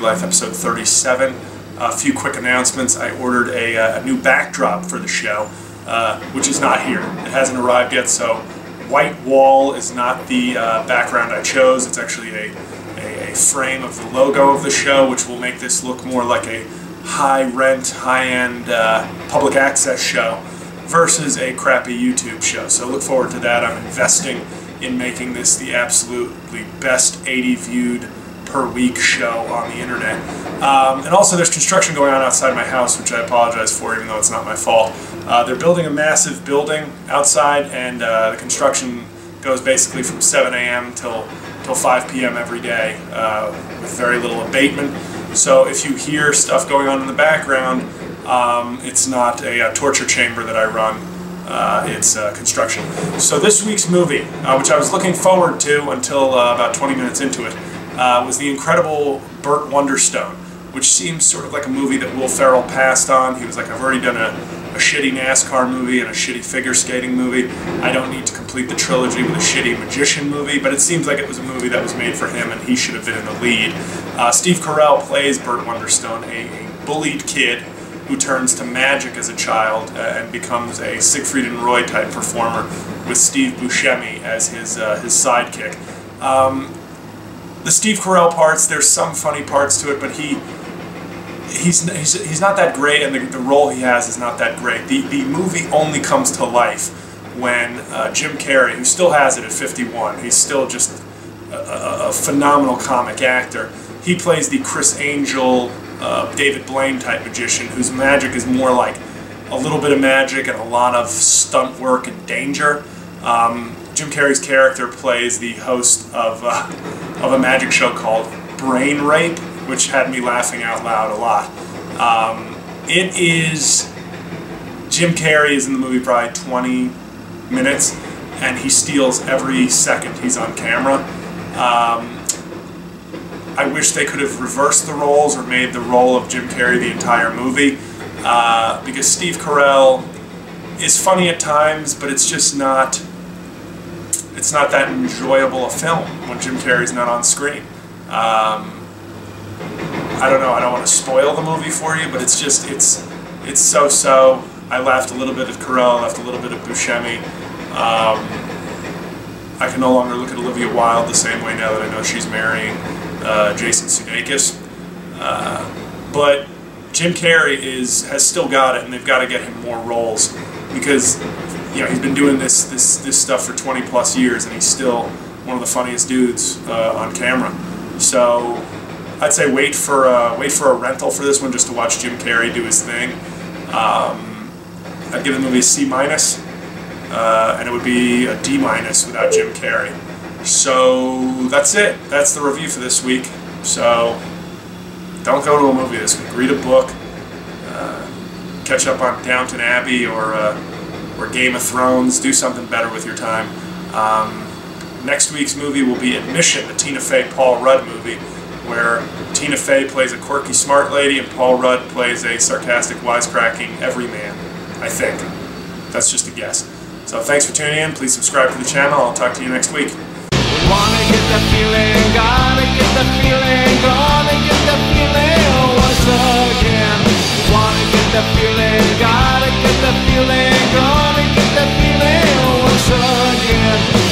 Life, episode 37. A few quick announcements. I ordered a new backdrop for the show, which is not here. It hasn't arrived yet, so white wall is not the background I chose. It's actually a frame of the logo of the show, which will make this look more like a high-rent, high-end public access show versus a crappy YouTube show. So look forward to that. I'm investing in making this the absolutely best 80 viewed per week show on the internet. And also there's construction going on outside my house, which I apologize for, even though it's not my fault. They're building a massive building outside, and the construction goes basically from 7 a.m. till 5 p.m. every day with very little abatement. So if you hear stuff going on in the background, it's not a torture chamber that I run. It's construction. So this week's movie, which I was looking forward to until about 20 minutes into it, was the incredible Burt Wonderstone, which seems sort of like a movie that Will Ferrell passed on. He was like, I've already done a shitty NASCAR movie and a shitty figure skating movie. I don't need to complete the trilogy with a shitty magician movie, but it seems like it was a movie that was made for him and he should have been in the lead. Steve Carell plays Burt Wonderstone, a bullied kid who turns to magic as a child and becomes a Siegfried and Roy type performer with Steve Buscemi as his sidekick. The Steve Carell parts, there's some funny parts to it, but he's not that great, and the role he has is not that great. The movie only comes to life when Jim Carrey, who still has it at 51, he's still just a phenomenal comic actor. He plays the Chris Angel, David Blaine type magician, whose magic is more like a little bit of magic and a lot of stunt work and danger. Jim Carrey's character plays the host of a magic show called Brain Rape, which had me laughing out loud a lot. Jim Carrey is in the movie probably 20 minutes, and he steals every second he's on camera. I wish they could have reversed the roles or made the role of Jim Carrey the entire movie, because Steve Carell is funny at times, but it's just not that enjoyable a film when Jim Carrey's not on screen. I don't know, I don't want to spoil the movie for you, but it's so-so. I laughed a little bit at Carell, I laughed a little bit at Buscemi. I can no longer look at Olivia Wilde the same way now that I know she's marrying Jason Sudeikis. But Jim Carrey has still got it, and they've got to get him more roles, because he's been doing this stuff for 20 plus years, and he's still one of the funniest dudes on camera. So I'd say wait for a rental for this one just to watch Jim Carrey do his thing. I'd give the movie a C-, and it would be a D- without Jim Carrey. So that's it. That's the review for this week. So don't go to a movie this week. Read a book. Catch up on Downton Abbey or Game of Thrones. Do something better with your time. Next week's movie will be Admission, the Tina Fey Paul Rudd movie, where Tina Fey plays a quirky smart lady and Paul Rudd plays a sarcastic, wisecracking everyman, I think. That's just a guess. So thanks for tuning in. Please subscribe to the channel. I'll talk to you next week. Wanna get the feeling, gotta get the feeling, gonna get the feeling once again. Wanna get the feeling, gotta get the feeling, gonna get the feeling once again.